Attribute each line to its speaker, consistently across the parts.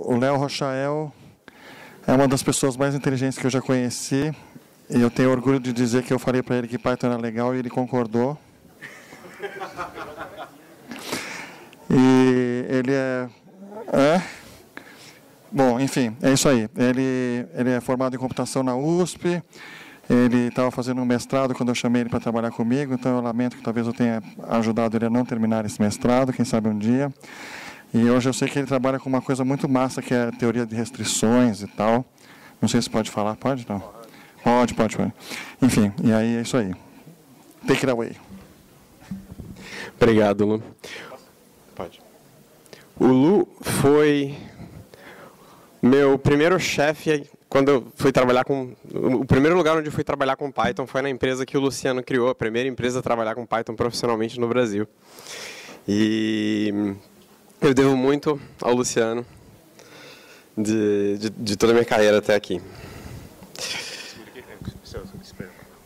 Speaker 1: o Léo Rochael é uma das pessoas mais inteligentes que eu já conheci. E eu tenho orgulho de dizer que eu falei para ele que Python era legal e ele concordou. E ele Bom, enfim, é isso aí. Ele é formado em computação na USP. Ele estava fazendo um mestrado quando eu chamei ele para trabalhar comigo, então eu lamento que talvez eu tenha ajudado ele a não terminar esse mestrado, quem sabe um dia. E hoje eu sei que ele trabalha com uma coisa muito massa, que é a teoria de restrições e tal. Não sei se pode falar, pode? Não? Pode. Enfim, e aí é isso aí. Take it away.
Speaker 2: Obrigado, Lu. Pode. O Lu foi meu primeiro chefe quando eu fui trabalhar com... O primeiro lugar onde eu fui trabalhar com Python foi na empresa que o Luciano criou, a primeira empresa a trabalhar com Python profissionalmente no Brasil. E eu devo muito ao Luciano de toda a minha carreira até aqui.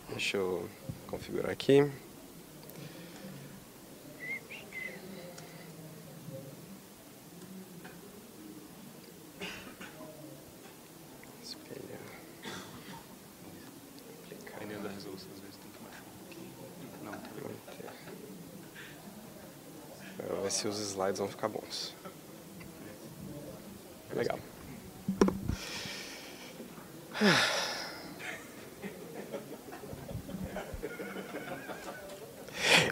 Speaker 2: Deixa eu configurar aqui. Vamos ver se os slides vão ficar bons. Legal.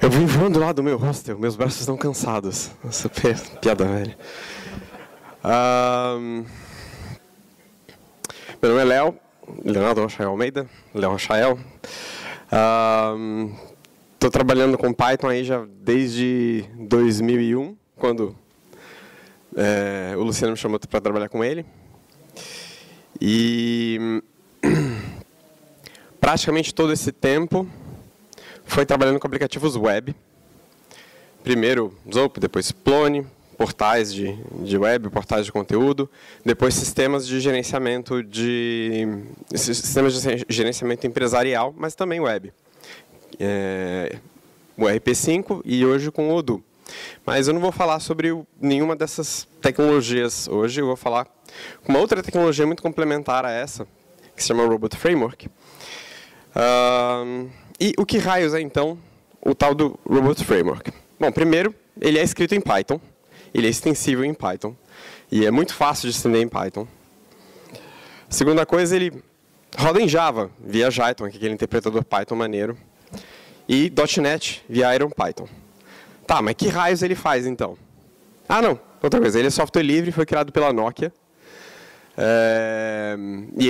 Speaker 2: Eu vim voando lá do meu hostel, meus braços estão cansados. Nossa, piada velha. Meu nome é Leonardo Rochael Almeida, Léo Rochael. Estou trabalhando com Python aí já desde 2001, quando o Luciano me chamou para trabalhar com ele. E praticamente todo esse tempo foi trabalhando com aplicativos web. Primeiro Zope, depois Plone, portais de web, portais de conteúdo, depois sistemas de gerenciamento empresarial, mas também web. O RP5 e hoje com o Odoo. Mas eu não vou falar sobre nenhuma dessas tecnologias hoje, eu vou falar com uma outra tecnologia muito complementar a essa, que se chama Robot Framework. E o que raios é, então, o tal do Robot Framework? Bom, primeiro, ele é escrito em Python, ele é extensível em Python, e é muito fácil de estender em Python. Segunda coisa, ele roda em Java, via Jython, que é aquele interpretador Python maneiro, e .NET, via IronPython. Tá, mas que raios ele faz, então? Ah, não, outra coisa, ele é software livre, foi criado pela Nokia, e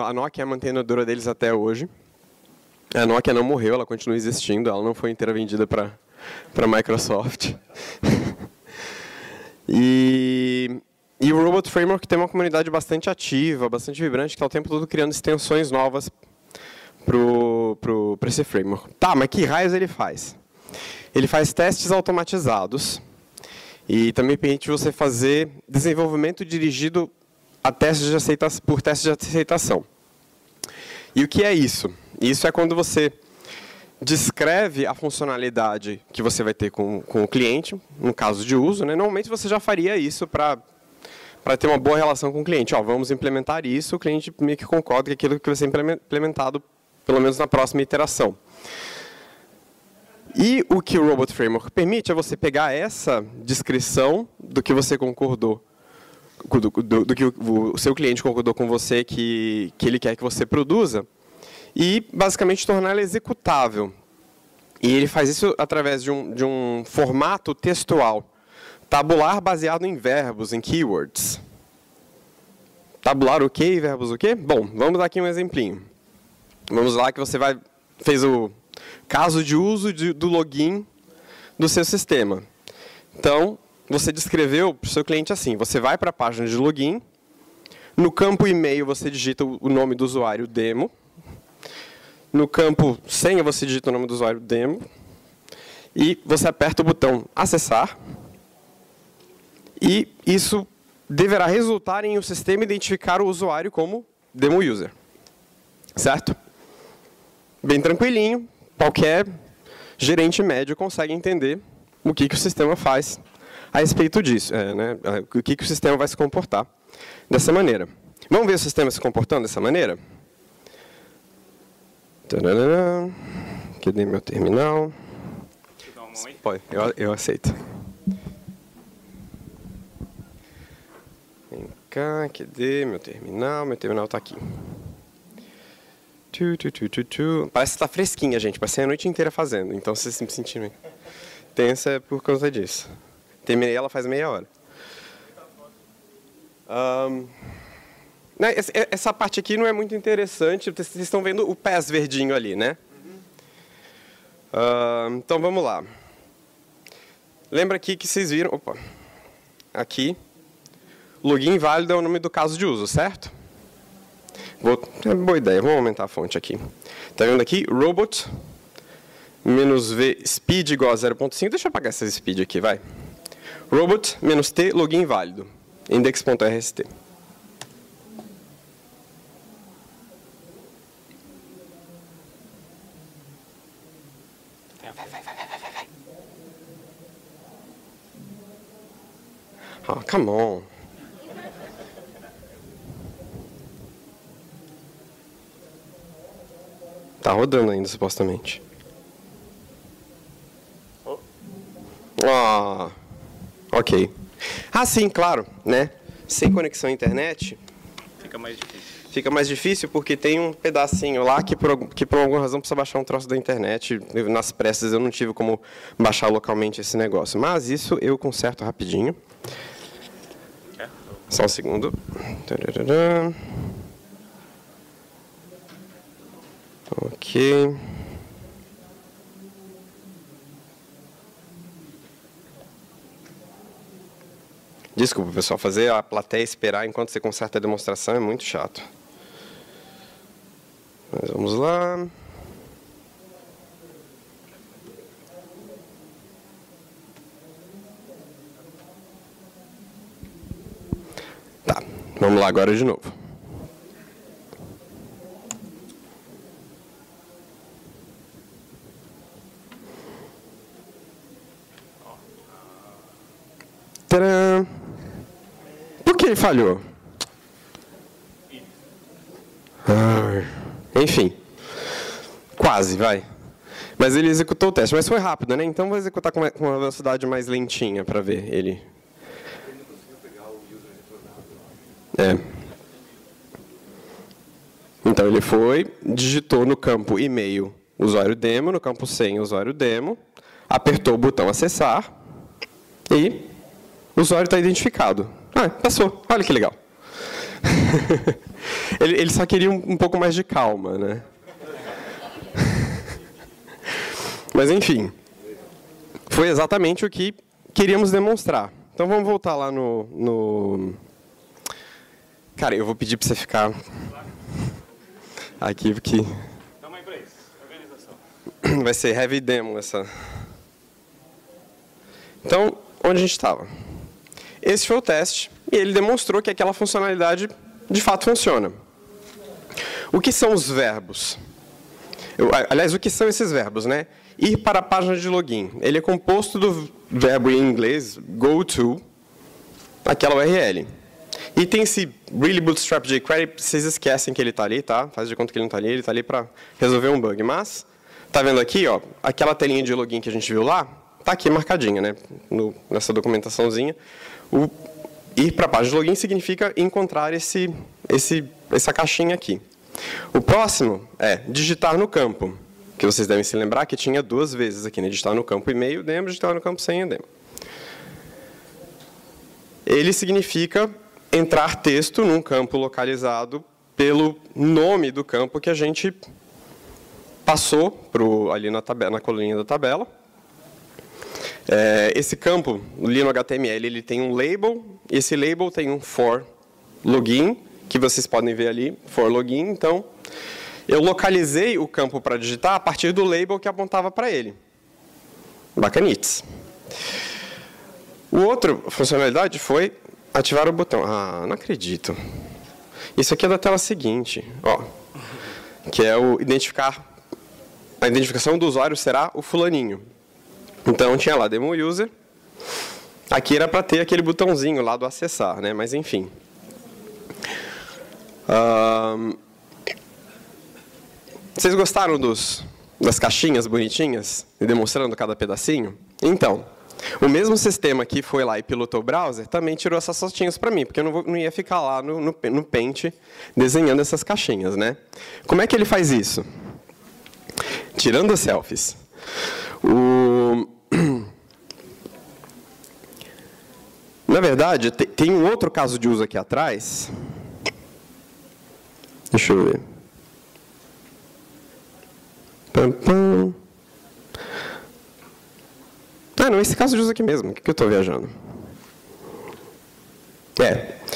Speaker 2: a Nokia é a mantenedora deles até hoje. A Nokia não morreu, ela continua existindo, ela não foi inteira vendida para a Microsoft. E o Robot Framework tem uma comunidade bastante ativa, bastante vibrante, que está o tempo todo criando extensões novas para esse framework. Tá, mas que raios ele faz? Ele faz testes automatizados e também permite você fazer desenvolvimento dirigido a testes por testes de aceitação. E o que é isso? Isso é quando você descreve a funcionalidade que você vai ter com o cliente, no caso de uso, né? Normalmente você já faria isso para ter uma boa relação com o cliente. Ó, vamos implementar isso, o cliente meio que concorda que aquilo que vai ser implementado, pelo menos na próxima iteração. E o que o Robot Framework permite é você pegar essa descrição do que você concordou, do que o seu cliente concordou com você que ele quer que você produza, e basicamente torná-la executável. E ele faz isso através de um formato textual, tabular baseado em verbos, em keywords. Tabular o quê e verbos o quê? Bom, vamos dar aqui um exemplinho. Vamos lá que você fez o caso de uso do login do seu sistema. Então, você descreveu para o seu cliente assim, você vai para a página de login, no campo e-mail você digita o nome do usuário demo, no campo senha você digita o nome do usuário demo, e você aperta o botão acessar, e isso deverá resultar em o sistema identificar o usuário como demo user. Certo? Bem qualquer gerente médio consegue entender o que o sistema faz a respeito disso, né? O que o sistema vai se comportar dessa maneira. Vamos ver o sistema se comportando dessa maneira? Tadadã. Cadê meu terminal? Pode, eu aceito. Vem cá, cadê meu terminal? Meu terminal está aqui. Parece que está fresquinha, gente. Passei a noite inteira fazendo. Então, se vocês se sentindo tensa, é por causa disso. Terminei ela faz meia hora. Essa parte aqui não é muito interessante. Vocês estão vendo o PES verdinho ali, né? Então, vamos lá. Lembra aqui que vocês viram... Opa! Aqui. Login válido é o nome do caso de uso, certo? Boa ideia, vamos aumentar a fonte aqui. Está vendo aqui? Robot -v speed igual a 0.5. Deixa eu apagar essa speed aqui, vai. Robot -t login válido. Index.rst. Vai. Oh, come on. Tá rodando ainda, supostamente. Ok. Sim, claro, né? Sem conexão à internet...
Speaker 3: Fica mais difícil.
Speaker 2: Fica mais difícil porque tem um pedacinho lá que por alguma razão precisa baixar um troço da internet. Nas pressas eu não tive como baixar localmente esse negócio. Mas isso eu conserto rapidinho. Só um segundo. Ok. Desculpa, pessoal, fazer a plateia esperar enquanto você conserta a demonstração é muito chato. Mas vamos lá. Tá, vamos lá agora de novo. Tcharam! Por que ele falhou? Enfim. Quase, vai. Mas ele executou o teste. Mas foi rápido, né? Então vou executar com uma velocidade mais lentinha para ver ele. Ele não conseguiu pegar o user retornado. Então ele foi, digitou no campo e-mail usuário demo, no campo senha usuário demo, apertou o botão acessar e o usuário está identificado. Passou. Olha que legal. Ele só queria um pouco mais de calma, né? Mas, enfim, foi exatamente o que queríamos demonstrar. Então, vamos voltar lá no... Cara, eu vou pedir para você ficar aqui, porque...
Speaker 3: Tamanho para isso, organização.
Speaker 2: Vai ser heavy demo essa... Então, onde a gente estava? Esse foi o teste, e ele demonstrou que aquela funcionalidade de fato funciona. O que são os verbos? Aliás, o que são esses verbos, né? Ir para a página de login. Ele é composto do verbo em inglês go to, aquela URL. E tem esse really bootstrap jQuery, vocês esquecem que ele está ali, tá? Faz de conta que ele não está ali, ele está ali para resolver um bug. Mas, tá vendo aqui, ó, aquela telinha de login que a gente viu lá, está aqui marcadinha, né? Nessa documentaçãozinha. O ir para a página de login significa encontrar essa caixinha aqui. O próximo é digitar no campo, que vocês devem se lembrar que tinha duas vezes aqui, né? Digitar no campo e-mail demo, digitar no campo senha demo. Ele significa entrar texto num campo localizado pelo nome do campo que a gente passou ali na coluninha da tabela. Esse campo, ali no HTML, ele tem um label, e esse label tem um for login, que vocês podem ver ali, for login. Então, eu localizei o campo para digitar a partir do label que apontava para ele. Bacanites. O outro funcionalidade foi ativar o botão. Não acredito. Isso aqui é da tela seguinte, ó, que é o identificar. A identificação do usuário será o fulaninho. Então, tinha lá demo user, Aqui era para ter aquele botãozinho lá do acessar, né? Mas enfim. Vocês gostaram das caixinhas bonitinhas, demonstrando cada pedacinho? Então, o mesmo sistema que foi lá e pilotou o browser, também tirou essas fotinhas para mim, porque eu não ia ficar lá no Paint desenhando essas caixinhas, né? Como é que ele faz isso? Tirando as selfies. Na verdade, tem um outro caso de uso aqui atrás. Deixa eu ver. Ah, não, esse caso de uso aqui mesmo. O que eu estou viajando?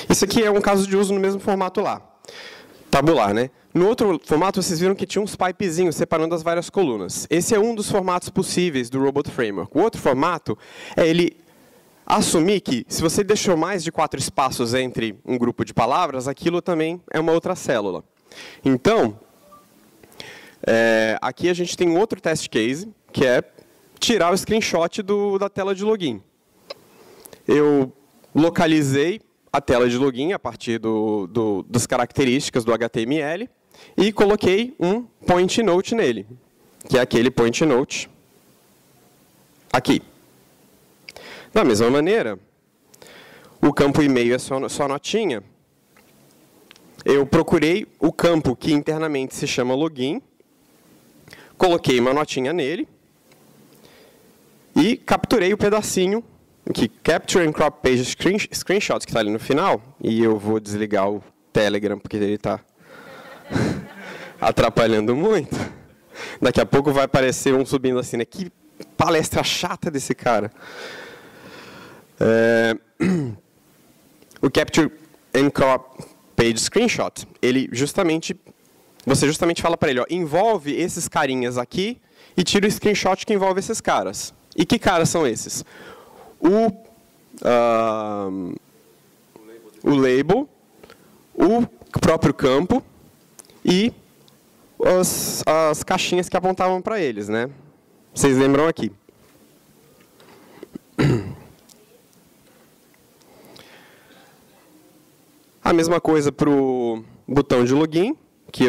Speaker 2: Isso aqui é um caso de uso no mesmo formato lá. Tabular, né? No outro formato, vocês viram que tinha uns pipezinhos separando as várias colunas. Esse é um dos formatos possíveis do Robot Framework. O outro formato é ele assumir que, se você deixou mais de 4 espaços entre um grupo de palavras, aquilo também é uma outra célula. Então, aqui a gente tem um outro test case, que é tirar o screenshot da tela de login. Eu localizei a tela de login a partir das características do HTML e coloquei um point note nele, que é aquele point note aqui. Da mesma maneira, o campo e-mail é só notinha. Eu procurei o campo que internamente se chama login, coloquei uma notinha nele e capturei o pedacinho que Capture and Crop Page Screenshots, que está ali no final. E eu vou desligar o Telegram, porque ele está atrapalhando muito. Daqui a pouco vai aparecer um subindo assim, né? Que palestra chata desse cara. O Capture and Crop Page Screenshot, você justamente fala para ele, ó, envolve esses carinhas aqui e tira o screenshot que envolve esses caras. E que caras são esses? O label, o próprio campo e as caixinhas que apontavam para eles, né? Vocês lembram aqui? A mesma coisa para o botão de login, que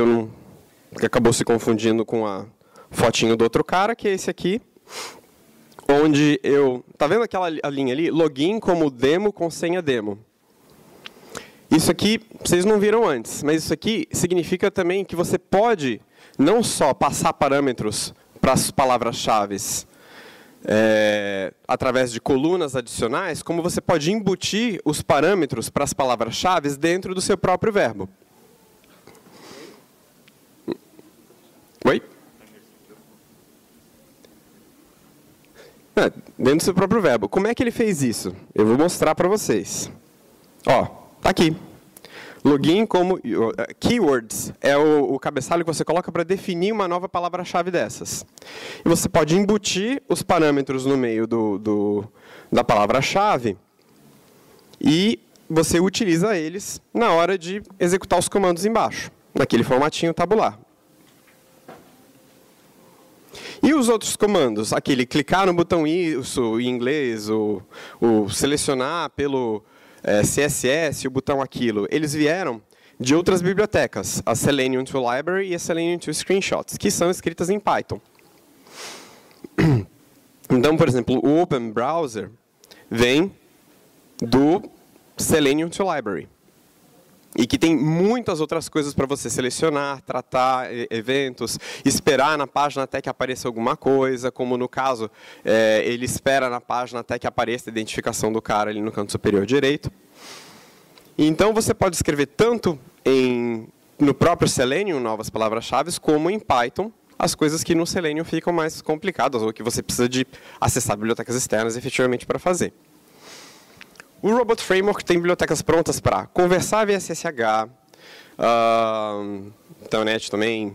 Speaker 2: acabou se confundindo com a fotinho do outro cara, que é esse aqui, onde tá vendo aquela linha ali? Login como demo com senha demo. Isso aqui, vocês não viram antes, mas isso aqui significa também que você pode não só passar parâmetros para as palavras-chave através de colunas adicionais, como você pode embutir os parâmetros para as palavras-chave dentro do seu próprio verbo. Oi? Dentro do seu próprio verbo. Como é que ele fez isso? Eu vou mostrar para vocês. Ó, tá aqui. Login como keywords é o cabeçalho que você coloca para definir uma nova palavra-chave dessas. E você pode embutir os parâmetros no meio da palavra-chave e você utiliza eles na hora de executar os comandos embaixo, naquele formatinho tabular. E os outros comandos? Aquele clicar no botão isso em inglês, o selecionar pelo CSS, o botão aquilo, eles vieram de outras bibliotecas, a Selenium to Library e a Selenium to Screenshots, que são escritas em Python. Então, por exemplo, o Open Browser vem do Selenium to Library. E que tem muitas outras coisas para você selecionar, tratar eventos, esperar na página até que apareça alguma coisa, como no caso, ele espera na página até que apareça a identificação do cara ali no canto superior direito. Então, você pode escrever tanto no próprio Selenium, novas palavras-chave, como em Python, as coisas que no Selenium ficam mais complicadas, ou que você precisa de acessar bibliotecas externas efetivamente para fazer. O Robot Framework tem bibliotecas prontas para conversar via SSH, Telnet também,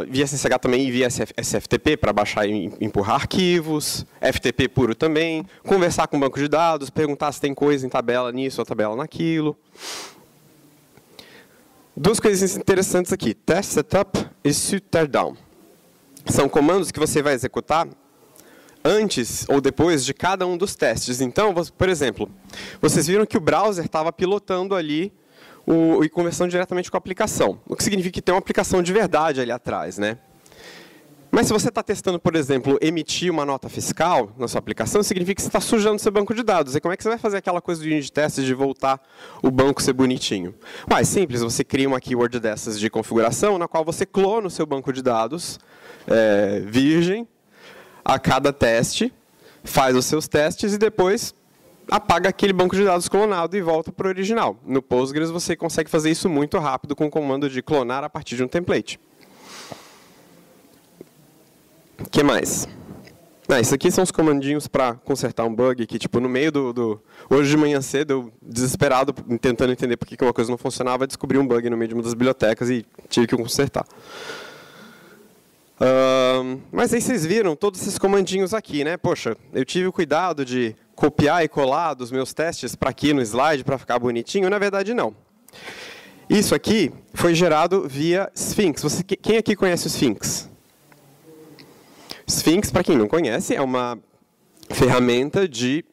Speaker 2: via SSH também e via SFTP para baixar e empurrar arquivos, FTP puro também, conversar com banco de dados, perguntar se tem coisa em tabela nisso ou tabela naquilo. Duas coisas interessants aqui, test setup e suit teardown. São comandos que você vai executar antes ou depois de cada um dos testes. Então, por exemplo, vocês viram que o browser estava pilotando ali e conversando diretamente com a aplicação. O que significa que tem uma aplicação de verdade ali atrás, né? Mas se você está testando, por exemplo, emitir uma nota fiscal na sua aplicação, significa que você está sujando seu banco de dados. E como é que você vai fazer aquela coisa do unit test de voltar o banco ser bonitinho? Mais simples, você cria uma keyword dessas de configuração, na qual você clona o seu banco de dados virgem a cada teste, faz os seus testes e depois apaga aquele banco de dados clonado e volta para o original. No Postgres você consegue fazer isso muito rápido com o comando de clonar a partir de um template. O que mais? Isso aqui são os comandinhos para consertar um bug que, tipo, no meio hoje de manhã cedo, eu, desesperado, tentando entender por que uma coisa não funcionava, descobri um bug no meio de uma das bibliotecas e tive que consertar. Mas aí vocês viram todos esses comandinhos aqui, né? Poxa, eu tive o cuidado de copiar e colar dos meus testes para aqui no slide para ficar bonitinho. Na verdade, não. Isso aqui foi gerado via Sphinx. Quem aqui conhece o Sphinx? Sphinx, para quem não conhece, é uma ferramenta de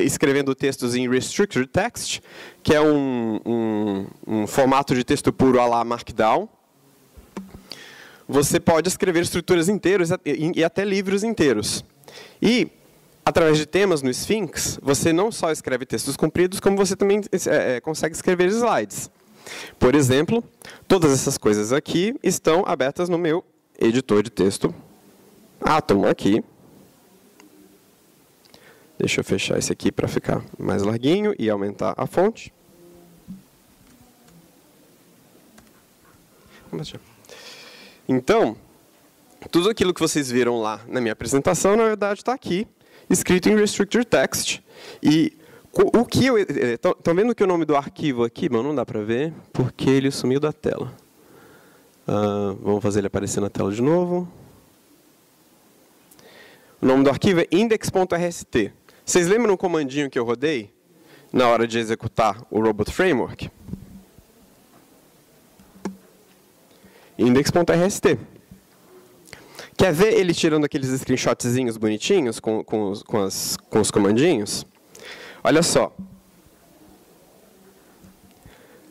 Speaker 2: escrevendo textos em Restricted Text, que é um formato de texto puro à la Markdown. Você pode escrever estruturas inteiras e até livros inteiros. E, através de temas no Sphinx, você não só escreve textos compridos, como você também consegue escrever slides. Por exemplo, todas essas coisas aqui estão abertas no meu editor de texto Atom aqui. Deixa eu fechar esse aqui para ficar mais larguinho e aumentar a fonte. Então, tudo aquilo que vocês viram lá na minha apresentação, na verdade, está aqui, escrito em Restricted Text. E o que eu... Estão vendo que o nome do arquivo aqui? Bom, não dá para ver, porque ele sumiu da tela. Vamos fazer ele aparecer na tela de novo. O nome do arquivo é index.rst. Vocês lembram o comandinho que eu rodei na hora de executar o Robot Framework? Index.rst. Quer ver ele tirando aqueles screenshotzinhos bonitinhos com os comandinhos? Olha só.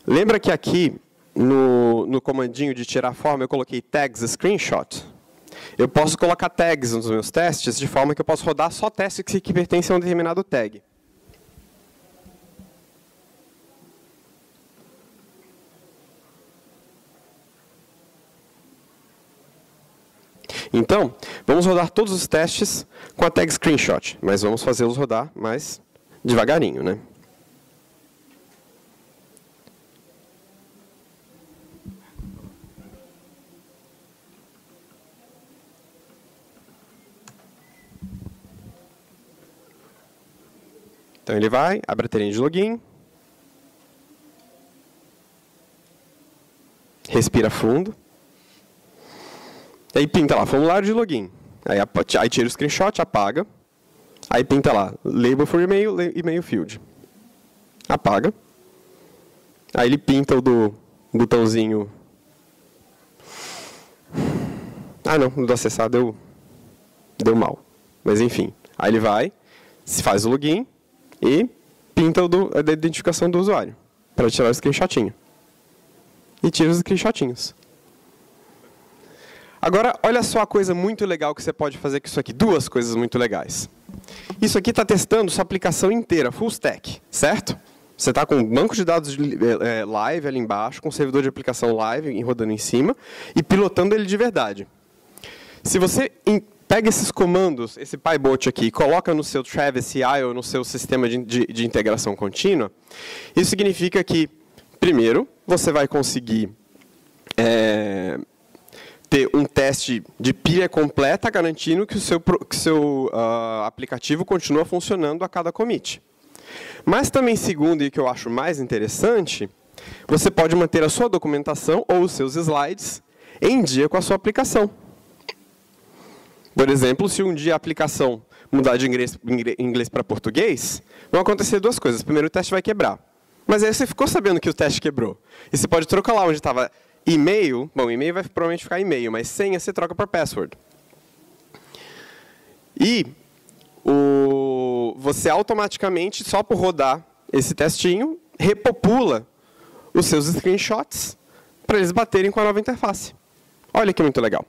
Speaker 2: Lembra que aqui, no comandinho de tirar forma, eu coloquei tags screenshot? Eu posso colocar tags nos meus testes, de forma que eu posso rodar só testes que pertencem a um determinado tag. Então, vamos rodar todos os testes com a tag screenshot, mas vamos fazê-los rodar mais devagarinho, né? Então ele vai, abre a telinha de login, respira fundo, aí pinta lá, formulário de login, aí tira o screenshot, apaga, aí pinta lá, label for email, email field, apaga, aí ele pinta o do botãozinho, não, do acessar deu mal, mas enfim, aí ele vai, se faz o login, e pinta a identificação do usuário, para tirar o screenshotinho. E tira os screenshotinhos. Agora, olha só a coisa muito legal que você pode fazer com isso aqui. Duas coisas muito legais. Isso aqui está testando sua aplicação inteira, full stack, certo? Você está com um banco de dados live ali embaixo, com um servidor de aplicação live rodando em cima, e pilotando ele de verdade. Se você pega esses comandos, esse PyBot aqui, e coloca no seu Travis CI ou no seu sistema de integração contínua, isso significa que, primeiro, você vai conseguir ter um teste de pilha completa, garantindo que o seu aplicativo continua funcionando a cada commit. Mas também, segundo, e que eu acho mais interessante, você pode manter a sua documentação ou os seus slides em dia com a sua aplicação. Por exemplo, se um dia a aplicação mudar de inglês para português, vão acontecer duas coisas. Primeiro, o teste vai quebrar. Mas aí você ficou sabendo que o teste quebrou. E você pode trocar lá onde estava e-mail. Bom, e-mail vai provavelmente ficar e-mail, mas senha você troca para password. E você automaticamente, só por rodar esse testinho, repopula os seus screenshots para eles baterem com a nova interface. Olha que muito legal.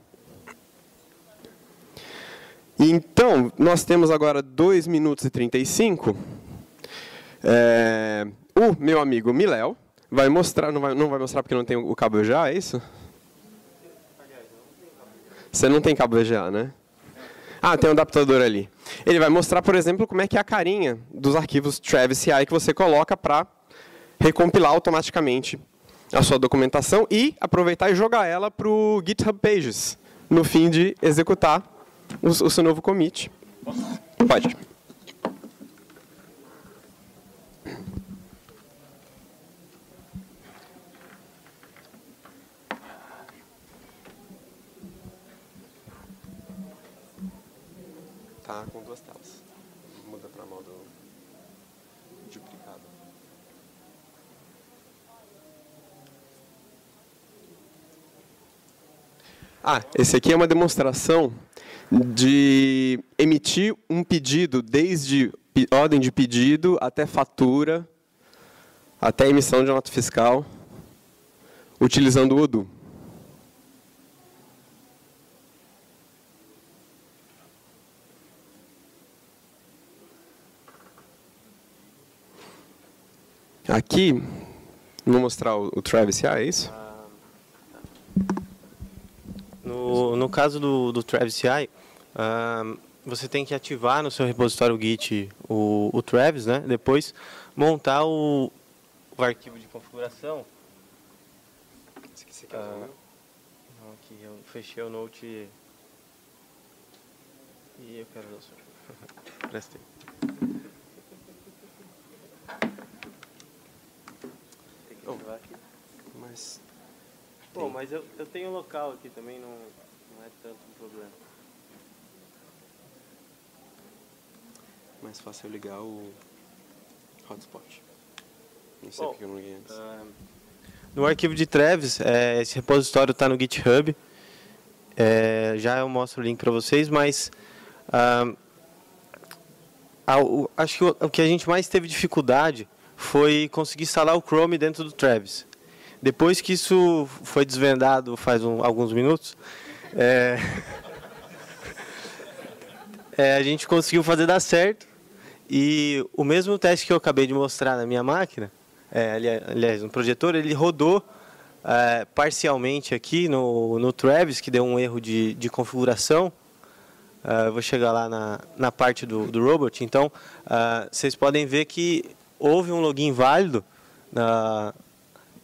Speaker 2: Então, nós temos agora 2 minutos e 35. O meu amigo Miléo vai mostrar, não vai mostrar porque não tem o cabo VGA, é isso? Você não tem cabo VGA, né? Ah, tem um adaptador ali. Ele vai mostrar, por exemplo, como é que é a carinha dos arquivos Travis CI que você coloca para recompilar automaticamente a sua documentação e aproveitar e jogar ela para o GitHub Pages, no fim de executar o seu novo commit. Pode. Tá com 2 telas. Muda para modo duplicado. Esse aqui é uma demonstração de emitir um pedido, desde ordem de pedido até fatura, até emissão de nota fiscal, utilizando o Odoo. Aqui, vou mostrar o Travis CI, é isso?
Speaker 4: No caso do Travis CI, você tem que ativar no seu repositório Git o Travis, né? Depois montar o arquivo de configuração.
Speaker 2: Esse aqui você quer ver?
Speaker 4: Não, aqui eu fechei o Note e eu quero ver o seu. Prestei. Tem que ativar aqui.
Speaker 2: Mas...
Speaker 4: Bom, mas eu tenho um local aqui também, não é tanto um problema.
Speaker 2: Mais fácil eu ligar o hotspot. Não sei porque eu não liguei antes.
Speaker 4: No arquivo de Travis, esse repositório está no GitHub. Já eu mostro o link para vocês, mas acho que o que a gente mais teve dificuldade foi conseguir instalar o Chrome dentro do Travis. Depois que isso foi desvendado faz alguns minutos, a gente conseguiu fazer dar certo. E o mesmo teste que eu acabei de mostrar na minha máquina, aliás, no projetor, ele rodou parcialmente aqui no Travis, que deu um erro de configuração. Eu vou chegar lá na parte do robot. Então, vocês podem ver que houve um login válido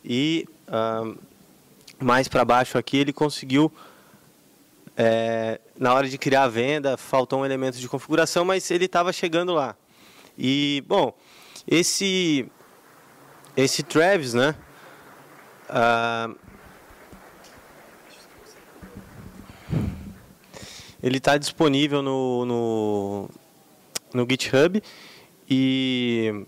Speaker 4: e mais para baixo aqui ele conseguiu, na hora de criar a venda, faltou um elemento de configuração, mas ele estava chegando lá. E, bom, esse Travis, né, ele está disponível no GitHub e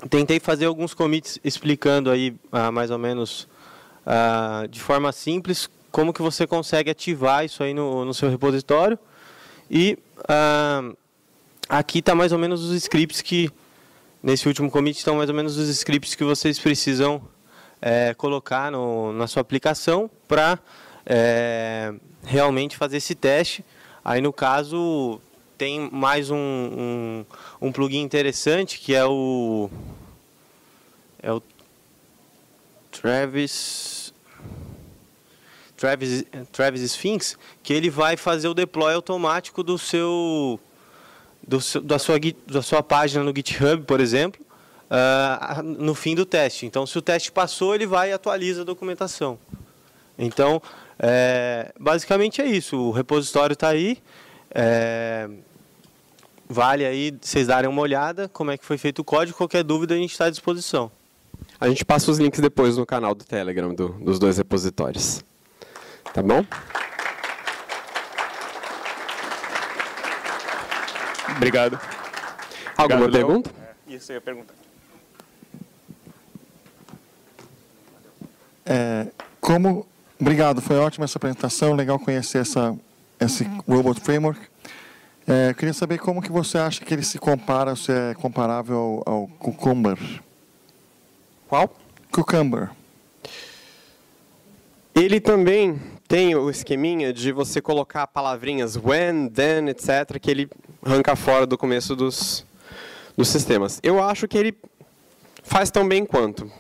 Speaker 4: tentei fazer alguns commits explicando aí mais ou menos de forma simples como que você consegue ativar isso aí no seu repositório. E aqui está mais ou menos os scripts que, nesse último commit, estão mais ou menos os scripts que vocês precisam colocar na sua aplicação para realmente fazer esse teste. Aí, no caso, tem mais um plugin interessante, que é o Travis Sphinx, que ele vai fazer o deploy automático da sua página no GitHub, por exemplo, no fim do teste. Então, se o teste passou, ele vai e atualiza a documentação. Então, basicamente é isso. O repositório está aí. Vale aí vocês darem uma olhada como é que foi feito o código. Qualquer dúvida a gente está à disposição.
Speaker 2: A gente passa os links depois no canal do Telegram dos 2 repositórios. Tá bom?
Speaker 3: Obrigado.
Speaker 2: Alguma
Speaker 3: Obrigado, Léo.
Speaker 2: pergunta?
Speaker 3: Isso, eu ia perguntar.
Speaker 1: Obrigado, foi ótima essa apresentação, legal conhecer esse Robot Framework. Eu queria saber como que você acha que ele se compara, se é comparável ao Cucumber.
Speaker 2: Qual?
Speaker 1: Cucumber.
Speaker 2: Ele também tem o esqueminha de você colocar palavrinhas when, then, etc., que ele arranca fora do começo dos sistemas. Eu acho que ele faz tão bem quanto.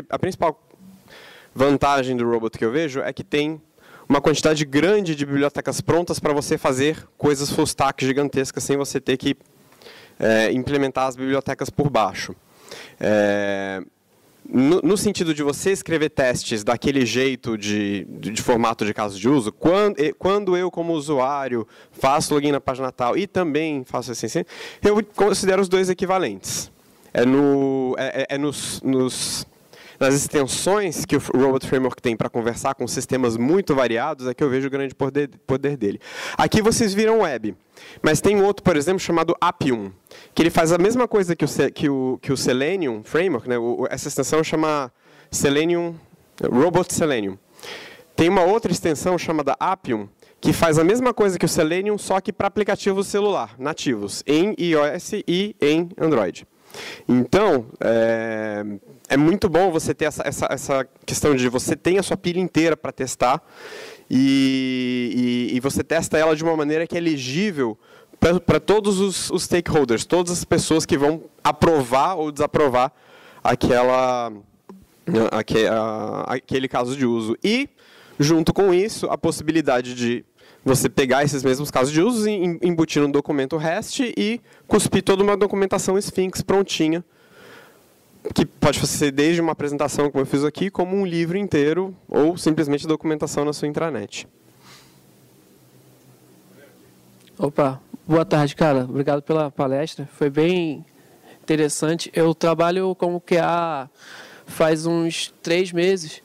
Speaker 2: A principal vantagem do Robot que eu vejo é que tem uma quantidade grande de bibliotecas prontas para você fazer coisas full stack gigantescas sem você ter que implementar as bibliotecas por baixo. No sentido de você escrever testes daquele jeito de formato de caso de uso, quando eu, como usuário, faço login na página tal e também faço assim, eu considero os dois equivalentes. Nas extensões que o Robot Framework tem para conversar com sistemas muito variados, é que eu vejo o grande poder dele. Aqui vocês viram web, mas tem outro, por exemplo, chamado Appium, que ele faz a mesma coisa que o Selenium Framework, né? Essa extensão chama Robot Selenium. Tem uma outra extensão chamada Appium, que faz a mesma coisa que o Selenium, só que para aplicativos celular, nativos, em iOS e em Android. Então, é muito bom você ter essa questão de você ter a sua pilha inteira para testar e você testa ela de uma maneira que é legível para todos os stakeholders, todas as pessoas que vão aprovar ou desaprovar aquele caso de uso. E, junto com isso, a possibilidade de você pegar esses mesmos casos de uso, embutir no documento REST e cuspir toda uma documentação Sphinx prontinha, que pode ser desde uma apresentação, como eu fiz aqui, como um livro inteiro, ou simplesmente documentação na sua intranet.
Speaker 5: Opa, boa tarde, cara. Obrigado pela palestra. Foi bem interessante. Eu trabalho como QA faz uns 3 meses.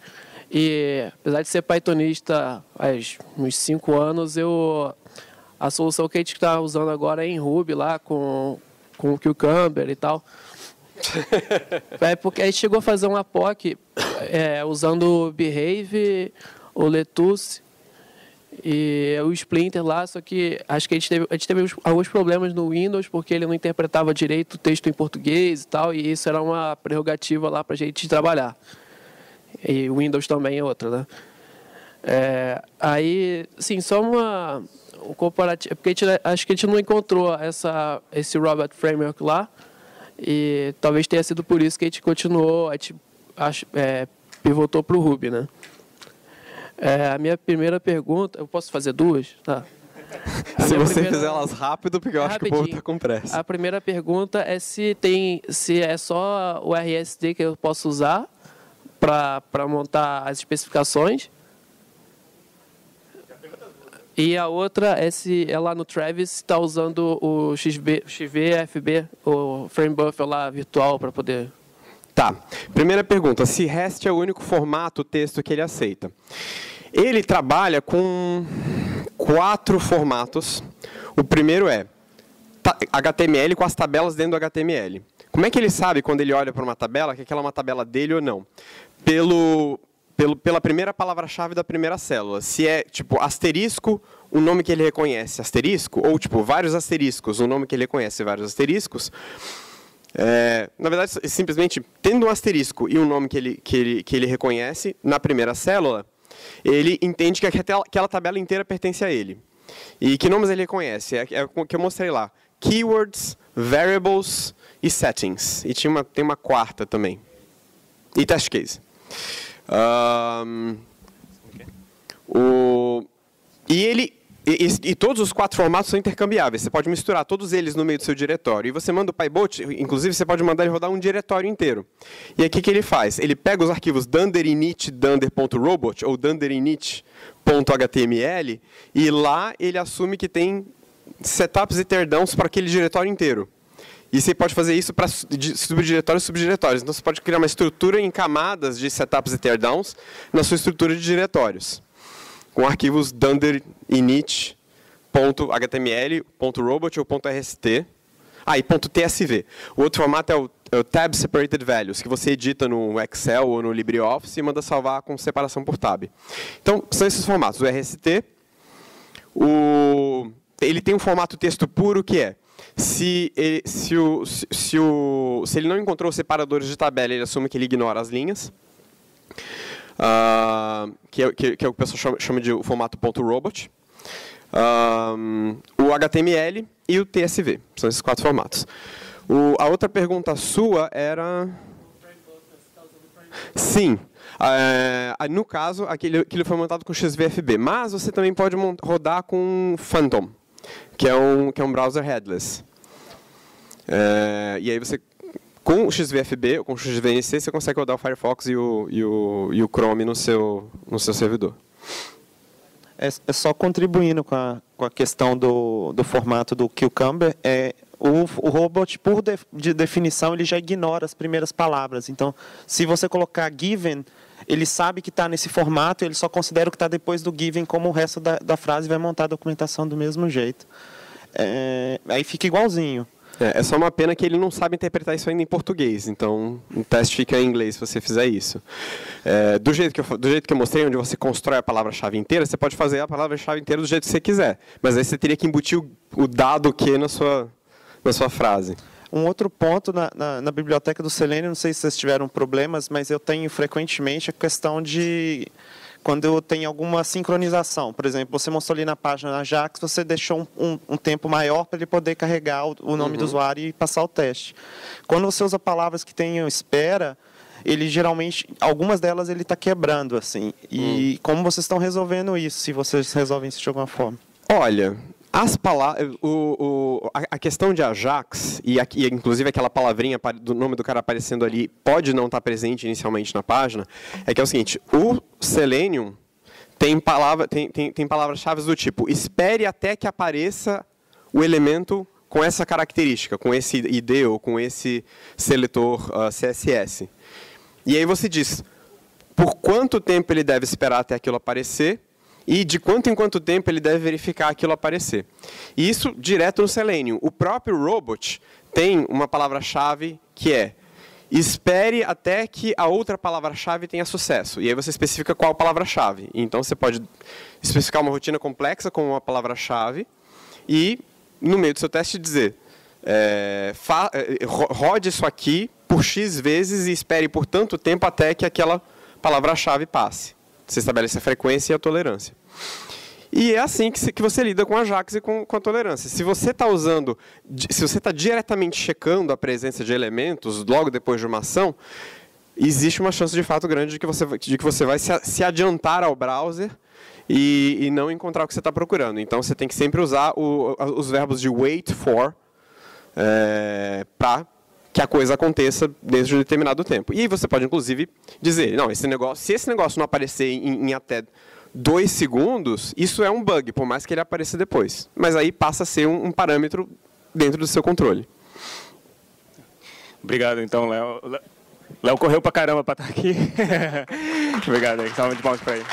Speaker 5: E, apesar de ser pythonista há uns 5 anos, a solução que a gente está usando agora é em Ruby, lá com o Cucumber e tal. Porque a gente chegou a fazer uma POC usando o Behave, o Lettuce e o Splinter lá, só que acho que a gente teve alguns problemas no Windows, porque ele não interpretava direito o texto em português e tal, e isso era uma prerrogativa lá para a gente trabalhar. E o Windows também é outra, né? Aí, sim, só um comparativo, porque acho que a gente não encontrou esse Robot Framework lá, e talvez tenha sido por isso que a gente continuou, pivotou para o Ruby, né? A minha primeira pergunta, eu posso fazer 2? Tá.
Speaker 2: Se você fizer elas rápido, porque eu acho que o povo está com pressa.
Speaker 5: A primeira pergunta é se é só o RSD que eu posso usar para montar as especificações. E a outra é se lá no Travis está usando o XVFB, o Frame Buffer lá virtual para poder...
Speaker 2: Tá. Primeira pergunta, se REST é o único formato texto que ele aceita. Ele trabalha com 4 formatos. O primeiro é HTML com as tabelas dentro do HTML. Como é que ele sabe, quando ele olha para uma tabela, que aquela é uma tabela dele ou não? Pela primeira palavra-chave da primeira célula. Se é, tipo, asterisco, o nome que ele reconhece, asterisco, ou, tipo, vários asteriscos, o nome que ele reconhece, vários asteriscos. Na verdade, simplesmente, tendo um asterisco e um nome que ele reconhece na primeira célula, ele entende que aquela tabela inteira pertence a ele. E que nomes ele reconhece? É o que eu mostrei lá. Keywords, variables e settings. E tem uma quarta também. E test case. E todos os 4 formatos são intercambiáveis. Você pode misturar todos eles no meio do seu diretório. E você manda o PyBot, inclusive você pode mandar ele rodar um diretório inteiro. E aí o que ele faz? Ele pega os arquivos dunder.init, dunder.robot ou dunder.init.html e lá ele assume que tem setups e teardowns para aquele diretório inteiro. E você pode fazer isso para subdiretórios e subdiretórios. Então você pode criar uma estrutura em camadas de setups e teardowns na sua estrutura de diretórios, com arquivos dunder.init.html, .robot ou .rst. E .tsv. O outro formato é o Tab Separated Values, que você edita no Excel ou no LibreOffice e manda salvar com separação por tab. Então, são esses formatos, o RST, Ele tem um formato texto puro que é, se ele não encontrou separadores de tabela, ele assume que ele ignora as linhas, que é o que o pessoal chama de formato .robot, o HTML e o TSV, são esses 4 formatos. A outra pergunta sua era... Sim. No caso, aquele foi montado com XVFB, mas você também pode rodar com Phantom, que é um browser headless. E aí você, com o XVFB ou com o XVNC, você consegue rodar o Firefox e o Chrome no seu servidor.
Speaker 6: É só contribuindo com a questão do formato do Cucumber, o robot, de definição, ele já ignora as primeiras palavras. Então, se você colocar given, ele sabe que está nesse formato, ele só considera o que está depois do given como o resto da frase, vai montar a documentação do mesmo jeito. Aí fica igualzinho.
Speaker 2: É só uma pena que ele não sabe interpretar isso ainda em português, então o teste fica em inglês se você fizer isso. Do jeito que eu mostrei, onde você constrói a palavra-chave inteira, você pode fazer a palavra-chave inteira do jeito que você quiser, mas aí você teria que embutir o dado que na sua frase.
Speaker 6: Um outro ponto na biblioteca do Selenium, não sei se vocês tiveram problemas, mas eu tenho frequentemente a questão de... Quando eu tenho alguma sincronização, por exemplo, você mostrou ali na página da Ajax, você deixou um tempo maior para ele poder carregar o nome do usuário e passar o teste. Quando você usa palavras que tenham espera, ele geralmente, algumas delas ele está quebrando, assim. E como vocês estão resolvendo isso, se vocês resolvem isso de alguma forma?
Speaker 2: Olha, a questão de Ajax, e inclusive aquela palavrinha do nome do cara aparecendo ali, pode não estar presente inicialmente na página, é que é o seguinte, o Selenium tem palavras-chave do tipo, espere até que apareça o elemento com essa característica, com esse ID ou com esse seletor CSS. E aí você diz, por quanto tempo ele deve esperar até aquilo aparecer, e de quanto em quanto tempo ele deve verificar aquilo aparecer. E isso direto no Selenium. O próprio robot tem uma palavra-chave que é espere até que a outra palavra-chave tenha sucesso. E aí você especifica qual palavra-chave. Então você pode especificar uma rotina complexa com uma palavra-chave e, no meio do seu teste, dizer rode isso aqui por X vezes e espere por tanto tempo até que aquela palavra-chave passe. Você estabelece a frequência e a tolerância. E é assim que você lida com a Ajax e com a tolerância. Se você está diretamente checando a presença de elementos logo depois de uma ação, existe uma chance de fato grande de que você vai se adiantar ao browser e não encontrar o que você está procurando. Então você tem que sempre usar os verbos de wait for para que a coisa aconteça dentro de um determinado tempo. E aí você pode, inclusive, dizer, não, se esse negócio não aparecer em até 2 segundos, isso é um bug, por mais que ele apareça depois. Mas aí passa a ser um parâmetro dentro do seu controle.
Speaker 3: Obrigado, então, Léo. Léo correu pra caramba para estar aqui. Obrigado aí, salve de palmas para ele.